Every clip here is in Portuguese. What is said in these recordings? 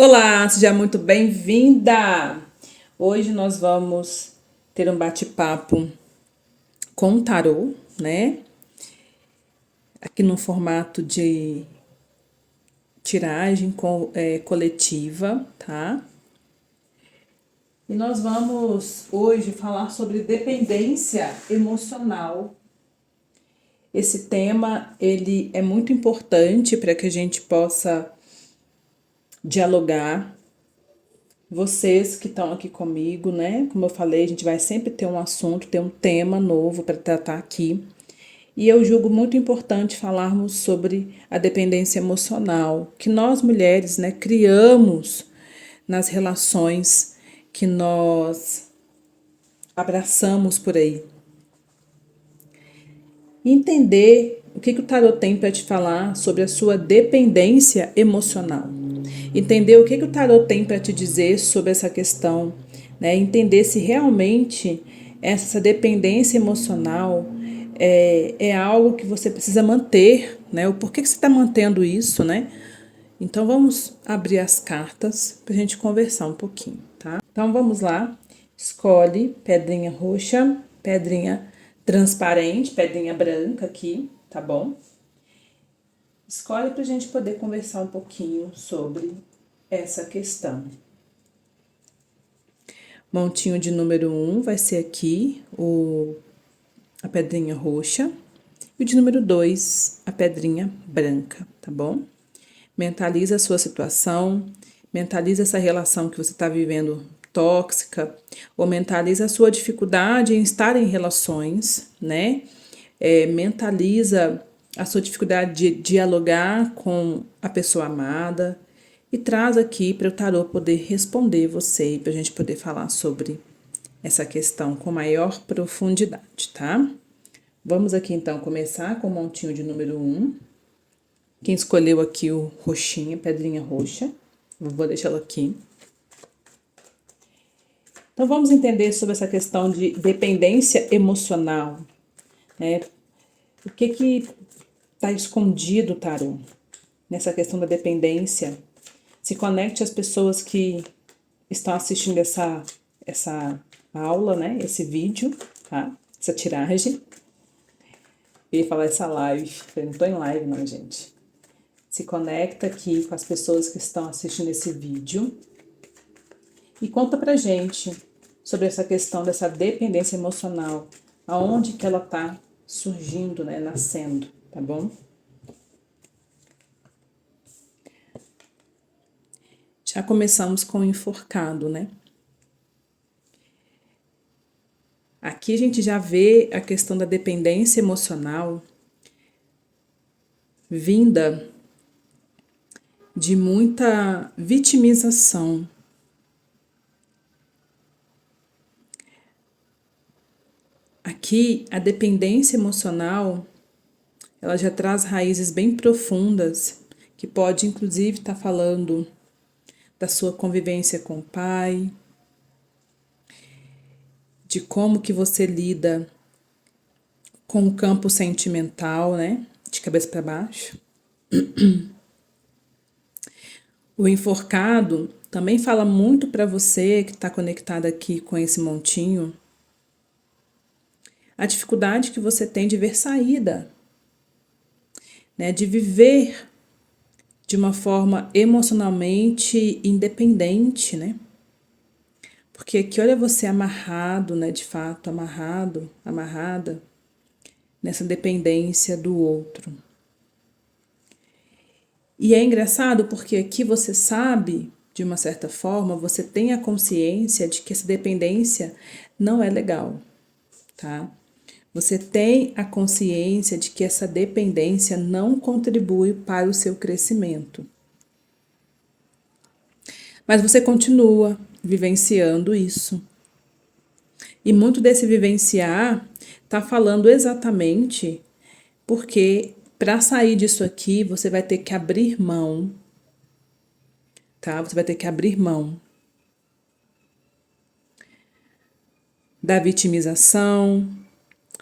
Olá, seja muito bem-vinda! Hoje nós vamos ter um bate-papo com o tarô, né? Aqui no formato de tiragem coletiva, tá? E nós vamos hoje falar sobre dependência emocional. Esse tema, ele é muito importante para que a gente possa dialogar. Vocês que estão aqui comigo, né? Como eu falei, a gente vai sempre ter um assunto, ter um tema novo para tratar aqui. E eu julgo muito importante falarmos sobre a dependência emocional, que nós mulheres, né, criamos nas relações que nós abraçamos por aí. Entender o que o tarot tem para te falar sobre a sua dependência emocional. Entender o que o tarot tem para te dizer sobre essa questão, né? Entender se realmente essa dependência emocional é algo que você precisa manter, né? O porquê que você está mantendo isso, né? Então vamos abrir as cartas para a gente conversar um pouquinho, tá? Então vamos lá. Escolhe pedrinha roxa, pedrinha transparente, pedrinha branca aqui, tá bom? Escolhe para a gente poder conversar um pouquinho sobre essa questão. Montinho de número 1 vai ser aqui a pedrinha roxa. E o de número 2, a pedrinha branca, tá bom? Mentaliza a sua situação, mentaliza essa relação que você está vivendo tóxica, ou mentaliza a sua dificuldade em estar em relações, né? Mentaliza a sua dificuldade de dialogar com a pessoa amada e traz aqui para o tarô poder responder você e para a gente poder falar sobre essa questão com maior profundidade, tá? Vamos aqui então começar com o montinho de número 1. Quem escolheu aqui o roxinho, pedrinha roxa, vou deixá-lo aqui. Então vamos entender sobre essa questão de dependência emocional, né? O que está escondido, tarô, nessa questão da dependência? Se conecte às pessoas que estão assistindo essa aula, né? Esse vídeo, tá? Essa tiragem. Eu ia falar essa live, eu não tô em live não, gente. Se conecta aqui com as pessoas que estão assistindo esse vídeo e conta pra gente sobre essa questão dessa dependência emocional, aonde que ela tá surgindo, né? Nascendo, tá bom? Já começamos com o enforcado, né? Aqui a gente já vê a questão da dependência emocional vinda de muita vitimização. Aqui a dependência emocional, ela já traz raízes bem profundas, que pode inclusive estar falando da sua convivência com o pai, de como que você lida com o campo sentimental, né? De cabeça para baixo. O enforcado também fala muito para você que está conectado aqui com esse montinho, a dificuldade que você tem de ver saída, né? De viver de uma forma emocionalmente independente, né? Porque aqui olha você amarrado, né? De fato, amarrado, amarrada nessa dependência do outro. E é engraçado porque aqui você sabe, de uma certa forma, você tem a consciência de que essa dependência não é legal, tá? Você tem a consciência de que essa dependência não contribui para o seu crescimento. Mas você continua vivenciando isso. E muito desse vivenciar está falando exatamente porque para sair disso aqui você vai ter que abrir mão, tá? Você vai ter que abrir mão da vitimização,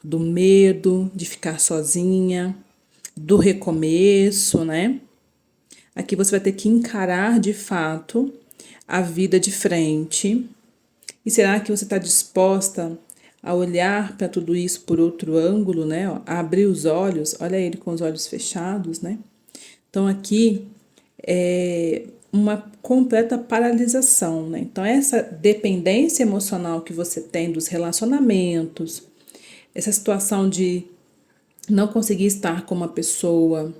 do medo de ficar sozinha, do recomeço, né? Aqui você vai ter que encarar de fato a vida de frente. E será que você está disposta a olhar para tudo isso por outro ângulo, né? A abrir os olhos, olha ele com os olhos fechados, né? Então aqui é uma completa paralisação, né? Então essa dependência emocional que você tem dos relacionamentos, essa situação de não conseguir estar com uma pessoa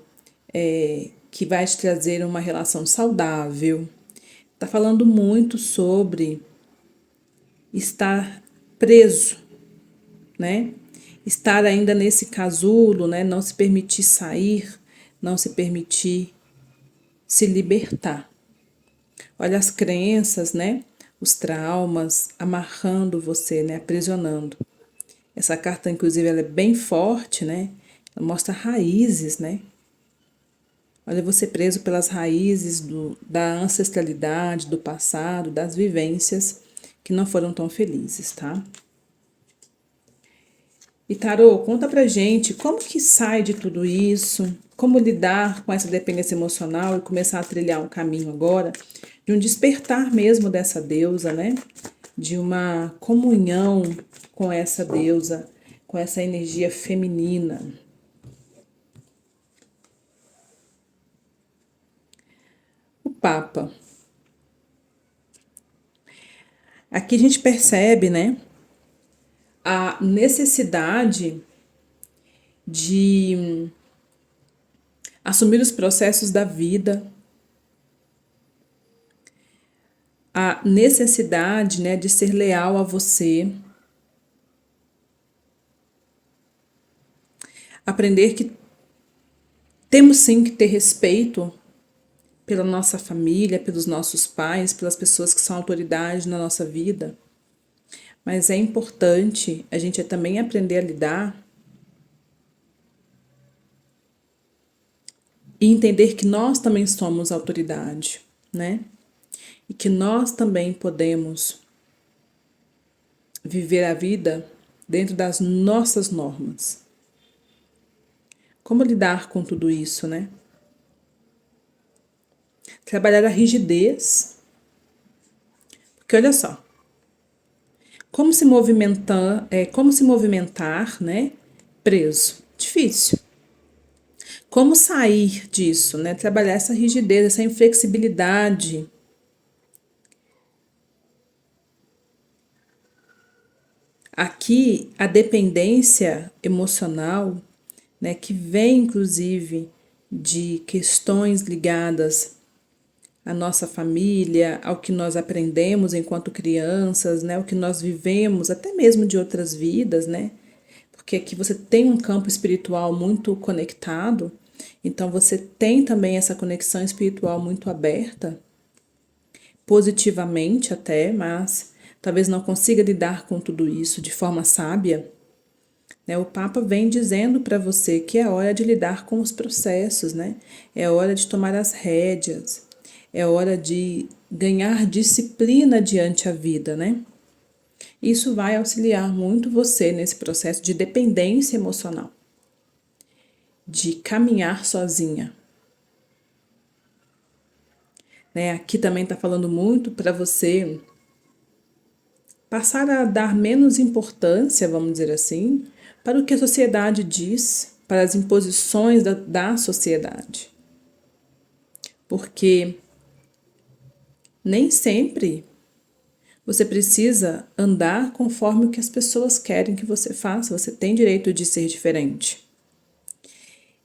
que vai te trazer uma relação saudável, tá falando muito sobre estar preso, né? Estar ainda nesse casulo, né? Não se permitir sair, não se permitir se libertar. Olha as crenças, né? Os traumas amarrando você, né? Aprisionando. Essa carta, inclusive, ela é bem forte, né? Ela mostra raízes, né? Olha você preso pelas raízes da ancestralidade, do passado, das vivências que não foram tão felizes, tá? E Tarô, conta pra gente como que sai de tudo isso, como lidar com essa dependência emocional e começar a trilhar um caminho agora de um despertar mesmo dessa deusa, né? De uma comunhão com essa deusa, com essa energia feminina. O Papa. Aqui a gente percebe, né, a necessidade de assumir os processos da vida, a necessidade, né, de ser leal a você, aprender que temos sim que ter respeito pela nossa família, pelos nossos pais, pelas pessoas que são autoridade na nossa vida, mas é importante a gente também aprender a lidar e entender que nós também somos autoridade, né? E que nós também podemos viver a vida dentro das nossas normas. Como lidar com tudo isso, né? Trabalhar a rigidez. Porque olha só, como se movimentar, né? Preso. Difícil. Como sair disso, né? Trabalhar essa rigidez, essa inflexibilidade. Aqui, a dependência emocional, né, que vem inclusive de questões ligadas à nossa família, ao que nós aprendemos enquanto crianças, né, o que nós vivemos, até mesmo de outras vidas, né? Porque aqui você tem um campo espiritual muito conectado, então você tem também essa conexão espiritual muito aberta, positivamente até, mas talvez não consiga lidar com tudo isso de forma sábia, né? O Papa vem dizendo para você que é hora de lidar com os processos, né? É hora de tomar as rédeas, é hora de ganhar disciplina diante a vida, né? Isso vai auxiliar muito você nesse processo de dependência emocional, de caminhar sozinha. Né? Aqui também está falando muito para você passar a dar menos importância, vamos dizer assim, para o que a sociedade diz, para as imposições da sociedade. Porque nem sempre você precisa andar conforme o que as pessoas querem que você faça, você tem direito de ser diferente.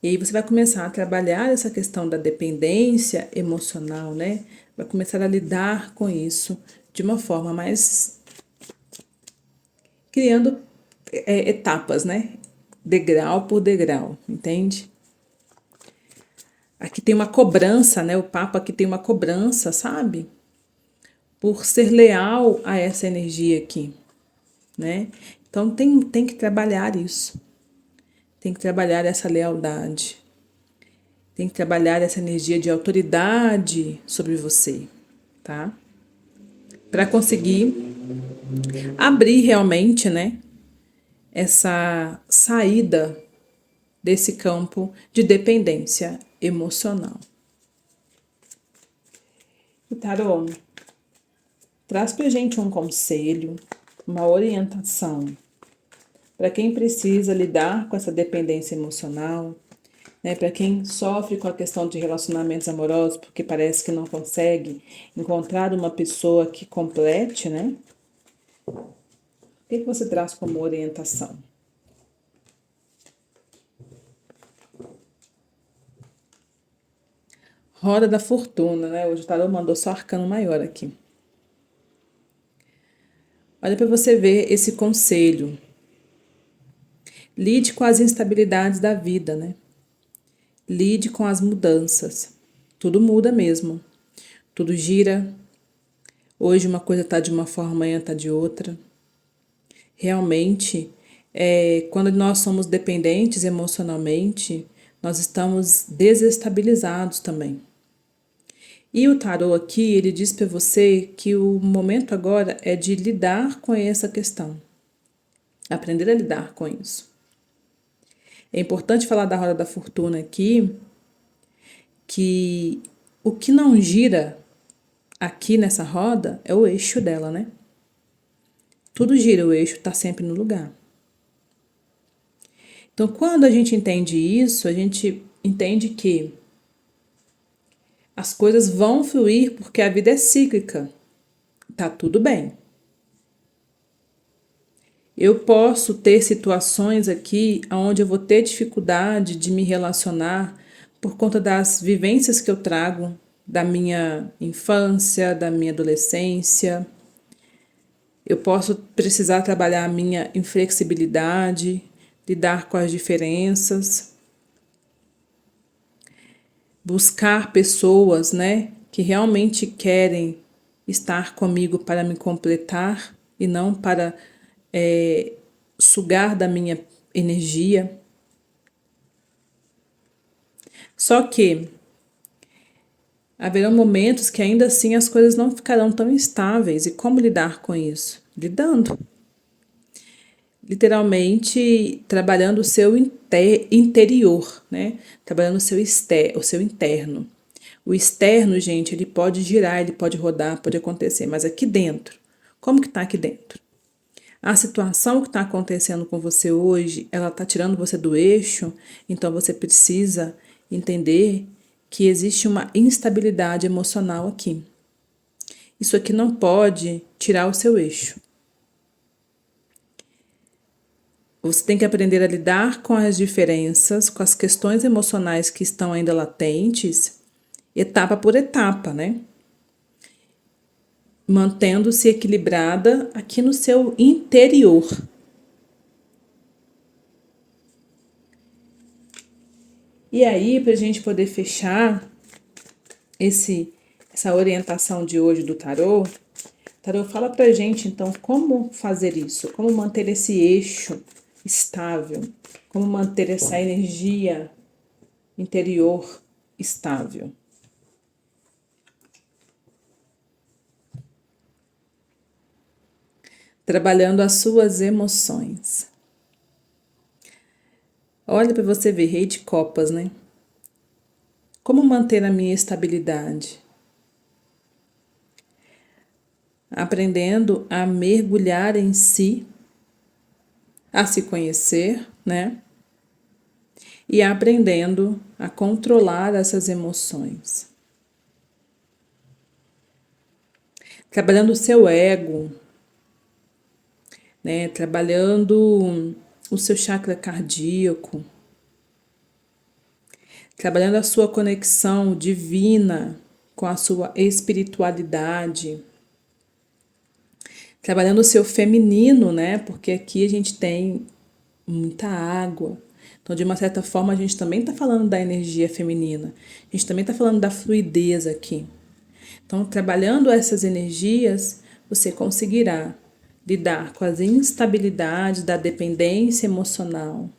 E aí você vai começar a trabalhar essa questão da dependência emocional, né? Vai começar a lidar com isso de uma forma mais criando etapas, né? Degrau por degrau, entende? Aqui tem uma cobrança, né? O Papa aqui tem uma cobrança, sabe? Por ser leal a essa energia aqui, né? Então tem que trabalhar isso. Tem que trabalhar essa lealdade. Tem que trabalhar essa energia de autoridade sobre você, tá? Para conseguir abrir realmente, né? Essa saída desse campo de dependência emocional. O tarô traz pra gente um conselho, uma orientação para quem precisa lidar com essa dependência emocional, né? Para quem sofre com a questão de relacionamentos amorosos porque parece que não consegue encontrar uma pessoa que complete, né? O que você traz como orientação? Roda da Fortuna, né? Hoje o tarô mandou só arcano maior aqui. Olha para você ver esse conselho. Lide com as instabilidades da vida, né? Lide com as mudanças. Tudo muda mesmo. Tudo gira. Hoje uma coisa está de uma forma, amanhã está de outra. Realmente, quando nós somos dependentes emocionalmente, nós estamos desestabilizados também. E o tarô aqui, ele diz para você que o momento agora é de lidar com essa questão. Aprender a lidar com isso. É importante falar da roda da fortuna aqui, que o que não gira aqui nessa roda é o eixo dela, né? Tudo gira, o eixo está sempre no lugar. Então, quando a gente entende isso, a gente entende que as coisas vão fluir porque a vida é cíclica. Tá tudo bem. Eu posso ter situações aqui onde eu vou ter dificuldade de me relacionar por conta das vivências que eu trago da minha infância, da minha adolescência. Eu posso precisar trabalhar a minha inflexibilidade, lidar com as diferenças, buscar pessoas, né, que realmente querem estar comigo para me completar e não para sugar da minha energia. Só que haverão momentos que ainda assim as coisas não ficarão tão estáveis. E como lidar com isso? Lidando. Literalmente trabalhando o seu interior, né? Trabalhando o seu interno. O externo, gente, ele pode girar, ele pode rodar, pode acontecer, mas aqui dentro, como que tá aqui dentro? A situação que está acontecendo com você hoje, ela está tirando você do eixo, então você precisa entender que existe uma instabilidade emocional aqui. Isso aqui não pode tirar o seu eixo. Você tem que aprender a lidar com as diferenças, com as questões emocionais que estão ainda latentes, etapa por etapa, né? Mantendo-se equilibrada aqui no seu interior. E aí, para a gente poder fechar essa orientação de hoje do tarô, o tarô fala pra gente, então, como fazer isso, como manter esse eixo estável, como manter essa energia interior estável. Trabalhando as suas emoções. Olha para você ver, Rei de Copas, né? Como manter a minha estabilidade? Aprendendo a mergulhar em si, a se conhecer, né? E aprendendo a controlar essas emoções. Trabalhando o seu ego, né? Trabalhando o seu chakra cardíaco, trabalhando a sua conexão divina com a sua espiritualidade, trabalhando o seu feminino, né? Porque aqui a gente tem muita água. Então, de uma certa forma, a gente também está falando da energia feminina. A gente também está falando da fluidez aqui. Então, trabalhando essas energias, você conseguirá lidar com as instabilidades da dependência emocional,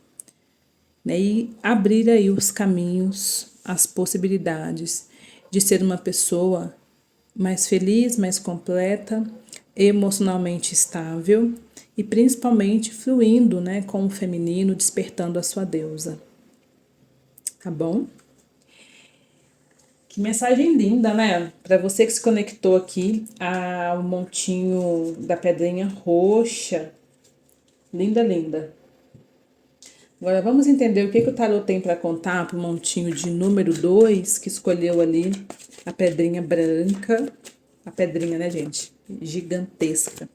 né? E abrir aí os caminhos, as possibilidades de ser uma pessoa mais feliz, mais completa, emocionalmente estável e principalmente fluindo, né, com o feminino, despertando a sua deusa. Tá bom? Que mensagem linda, né? Para você que se conectou aqui ao montinho da pedrinha roxa. Linda, linda. Agora vamos entender o que o tarot tem para contar para o montinho de número 2, que escolheu ali a pedrinha branca. A pedrinha, né, gente? Gigantesca.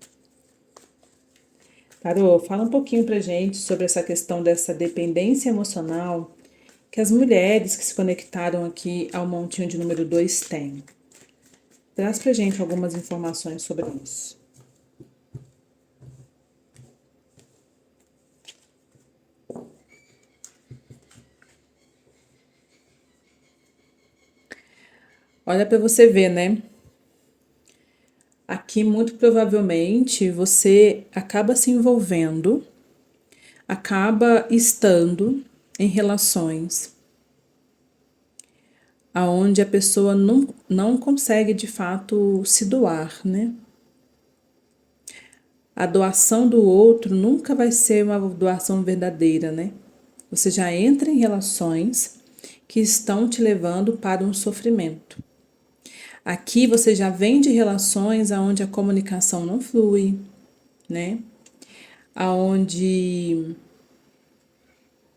Tarô, fala um pouquinho pra gente sobre essa questão dessa dependência emocional que as mulheres que se conectaram aqui ao montinho de número 2 têm. Traz pra gente algumas informações sobre isso. Olha para você ver, né? Aqui, muito provavelmente, você acaba se envolvendo, acaba estando em relações aonde a pessoa não consegue, de fato, se doar, né? A doação do outro nunca vai ser uma doação verdadeira, né? Você já entra em relações que estão te levando para um sofrimento. Aqui você já vem de relações onde a comunicação não flui, né? Aonde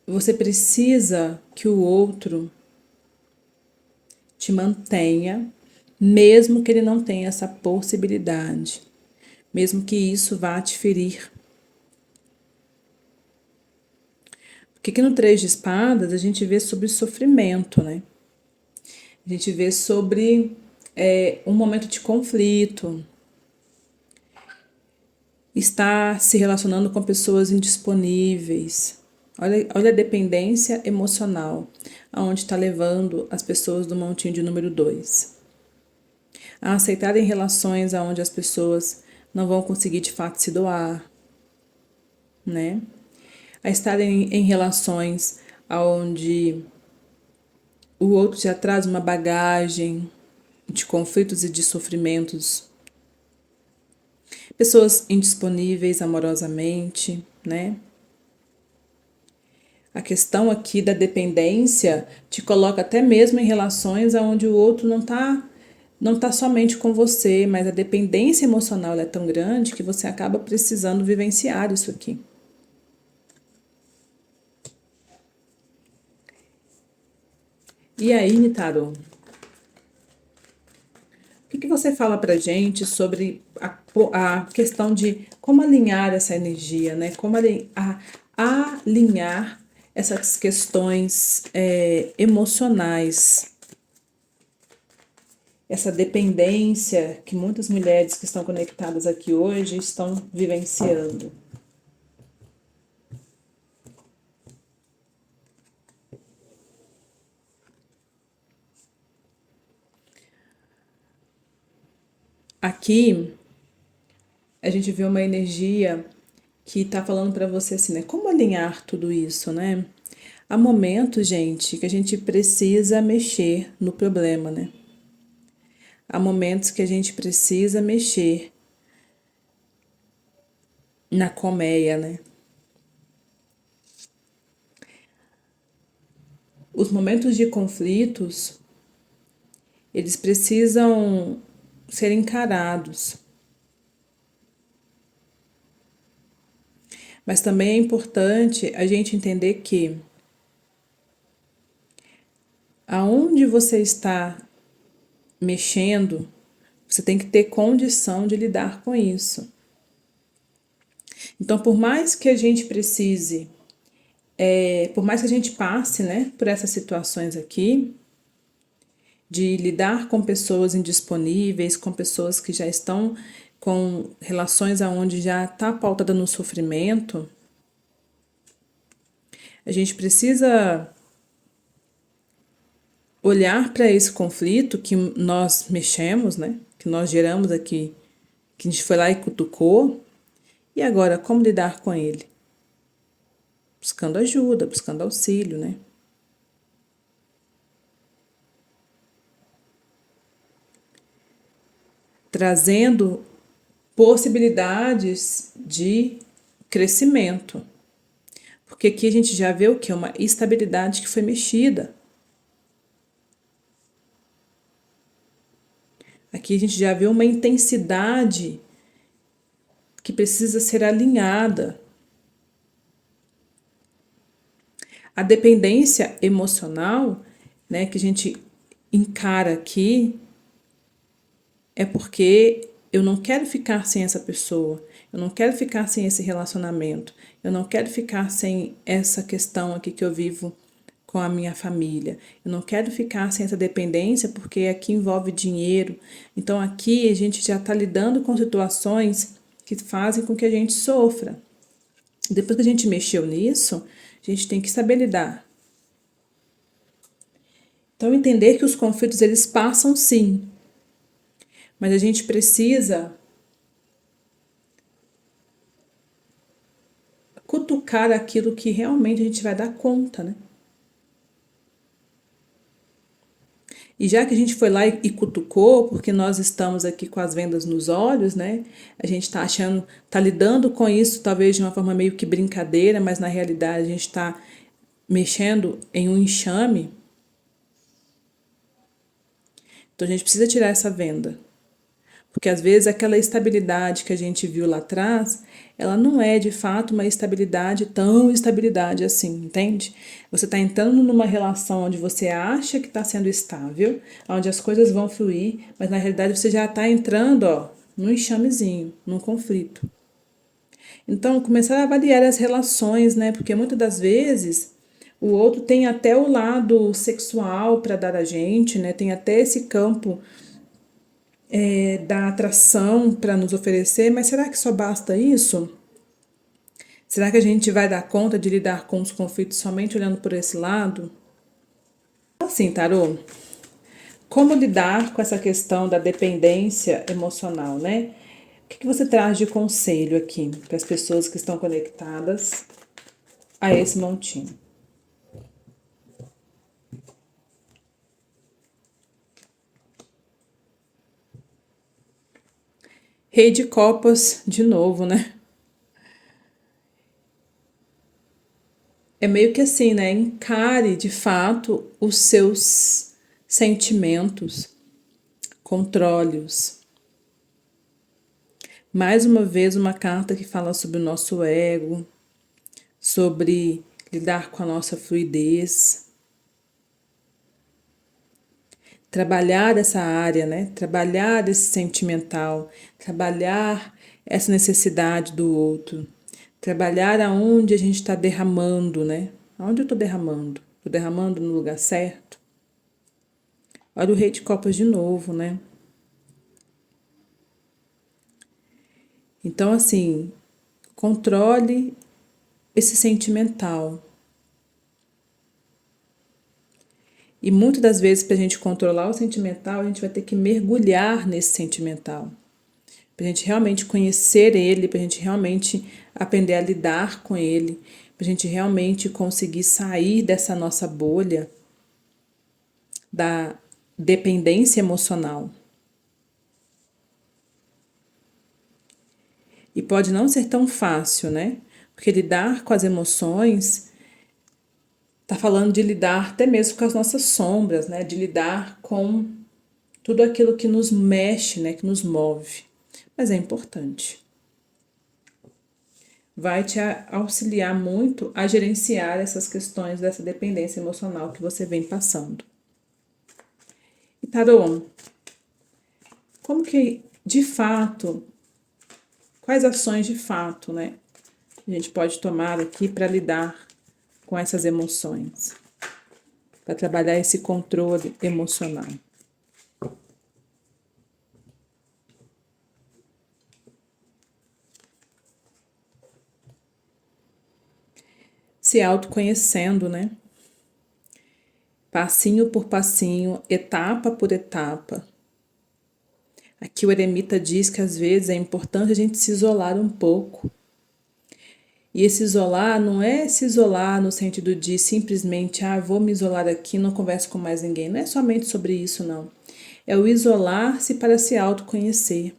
você precisa que o outro te mantenha, mesmo que ele não tenha essa possibilidade, mesmo que isso vá te ferir. Porque aqui no Três de Espadas a gente vê sobre sofrimento, né? A gente vê sobre um momento de conflito, estar se relacionando com pessoas indisponíveis. Olha a dependência emocional, aonde está levando as pessoas do montinho de número 2. A aceitarem relações onde as pessoas não vão conseguir de fato se doar, né? A estarem em relações onde o outro já traz uma bagagem de conflitos e de sofrimentos. Pessoas indisponíveis amorosamente, né? A questão aqui da dependência te coloca até mesmo em relações onde o outro não tá somente com você, mas a dependência emocional é tão grande que você acaba precisando vivenciar isso aqui. E aí, Nitaro, o que você fala pra gente sobre a questão de como alinhar essa energia, né? Como alinhar essas questões emocionais, essa dependência que muitas mulheres que estão conectadas aqui hoje estão vivenciando. Aqui a gente vê uma energia que tá falando para você assim, né? Como alinhar tudo isso, né? Há momentos, gente, que a gente precisa mexer no problema, né? Há momentos que a gente precisa mexer na colmeia, né? Os momentos de conflitos, eles precisam ser encarados. Mas também é importante a gente entender que aonde você está mexendo, você tem que ter condição de lidar com isso. Então, por mais que a gente precise, por mais que a gente passe, né, por essas situações aqui, de lidar com pessoas indisponíveis, com pessoas que já estão com relações aonde já está pautada no sofrimento, a gente precisa olhar para esse conflito que nós mexemos, né? Que nós geramos aqui, que a gente foi lá e cutucou, e agora como lidar com ele? Buscando ajuda, buscando auxílio, né? Trazendo possibilidades de crescimento. Porque aqui a gente já vê o que? Uma estabilidade que foi mexida. Aqui a gente já vê uma intensidade que precisa ser alinhada. A dependência emocional, né, que a gente encara aqui, é porque eu não quero ficar sem essa pessoa, eu não quero ficar sem esse relacionamento, eu não quero ficar sem essa questão aqui que eu vivo com a minha família, eu não quero ficar sem essa dependência porque aqui envolve dinheiro. Então aqui a gente já está lidando com situações que fazem com que a gente sofra. Depois que a gente mexeu nisso, a gente tem que saber lidar. Então entender que os conflitos eles passam sim, mas a gente precisa cutucar aquilo que realmente a gente vai dar conta, né? E já que a gente foi lá e cutucou, porque nós estamos aqui com as vendas nos olhos, né? A gente tá achando, tá lidando com isso talvez de uma forma meio que brincadeira, mas na realidade a gente tá mexendo em um enxame. Então a gente precisa tirar essa venda. Porque às vezes aquela estabilidade que a gente viu lá atrás, ela não é de fato uma estabilidade tão estabilidade assim, entende? Você está entrando numa relação onde você acha que está sendo estável, onde as coisas vão fluir, mas na realidade você já está entrando, ó, num enxamezinho, num conflito. Então, começar a avaliar as relações, né? Porque muitas das vezes o outro tem até o lado sexual para dar a gente, né? Tem até esse campo da atração para nos oferecer, mas será que só basta isso? Será que a gente vai dar conta de lidar com os conflitos somente olhando por esse lado? Assim, Tarô, como lidar com essa questão da dependência emocional, né? O que você traz de conselho aqui para as pessoas que estão conectadas a esse montinho? Rei de Copas de novo, né? É meio que assim, né? Encare de fato os seus sentimentos, controle-os. Mais uma vez, uma carta que fala sobre o nosso ego, sobre lidar com a nossa fluidez. Trabalhar essa área, né? Trabalhar esse sentimental, trabalhar essa necessidade do outro, trabalhar aonde a gente está derramando, né? Aonde eu estou derramando? Estou derramando no lugar certo? Olha o Rei de Copas de novo, né? Então, assim, controle esse sentimental. E muitas das vezes, para a gente controlar o sentimental, a gente vai ter que mergulhar nesse sentimental. Para a gente realmente conhecer ele, para a gente realmente aprender a lidar com ele, para a gente realmente conseguir sair dessa nossa bolha da dependência emocional. E pode não ser tão fácil, né? Porque lidar com as emoções tá falando de lidar até mesmo com as nossas sombras, né? De lidar com tudo aquilo que nos mexe, né? Que nos move. Mas é importante. Vai te auxiliar muito a gerenciar essas questões dessa dependência emocional que você vem passando. E Tarô, como que de fato, quais ações de fato, né? A gente pode tomar aqui para lidar com essas emoções, para trabalhar esse controle emocional. Se autoconhecendo, né? Passinho por passinho, etapa por etapa. Aqui o eremita diz que às vezes é importante a gente se isolar um pouco. E esse isolar não é se isolar no sentido de simplesmente, vou me isolar aqui, não converso com mais ninguém. Não é somente sobre isso, não. É o isolar-se para se autoconhecer.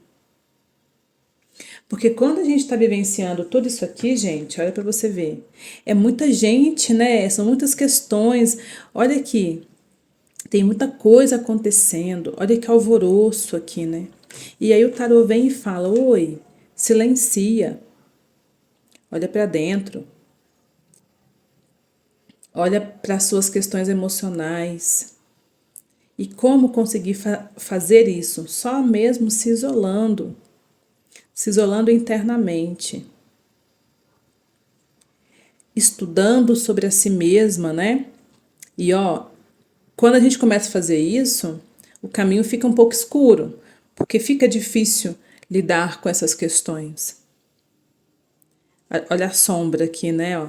Porque quando a gente está vivenciando tudo isso aqui, gente, olha para você ver. É muita gente, né? São muitas questões. Olha aqui. Tem muita coisa acontecendo. Olha que alvoroço aqui, né? E aí o tarô vem e fala: oi, silencia, olha para dentro, olha para as suas questões emocionais. E como conseguir fazer isso? Só mesmo se isolando internamente, estudando sobre a si mesma, né? E ó, quando a gente começa a fazer isso, o caminho fica um pouco escuro, porque fica difícil lidar com essas questões. Olha a sombra aqui, né? Ó,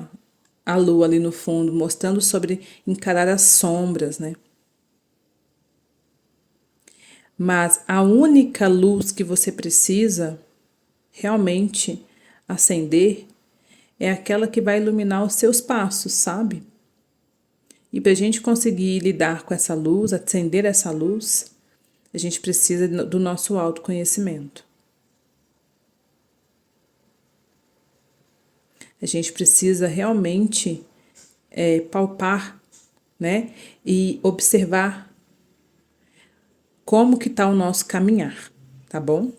a lua ali no fundo, mostrando sobre encarar as sombras, né? Mas a única luz que você precisa realmente acender é aquela que vai iluminar os seus passos, sabe? E para a gente conseguir lidar com essa luz, acender essa luz, a gente precisa do nosso autoconhecimento. A gente precisa realmente palpar, né? E observar como que está o nosso caminhar, tá bom?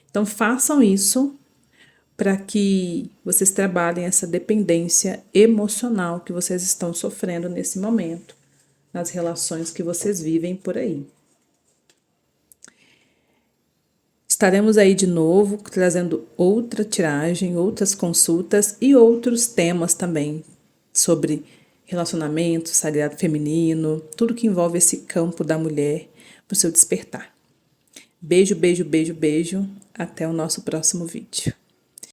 Então façam isso para que vocês trabalhem essa dependência emocional que vocês estão sofrendo nesse momento, nas relações que vocês vivem por aí. Estaremos aí de novo trazendo outra tiragem, outras consultas e outros temas também sobre relacionamento, sagrado feminino, tudo que envolve esse campo da mulher para o seu despertar. Beijo, beijo, beijo, beijo. Até o nosso próximo vídeo.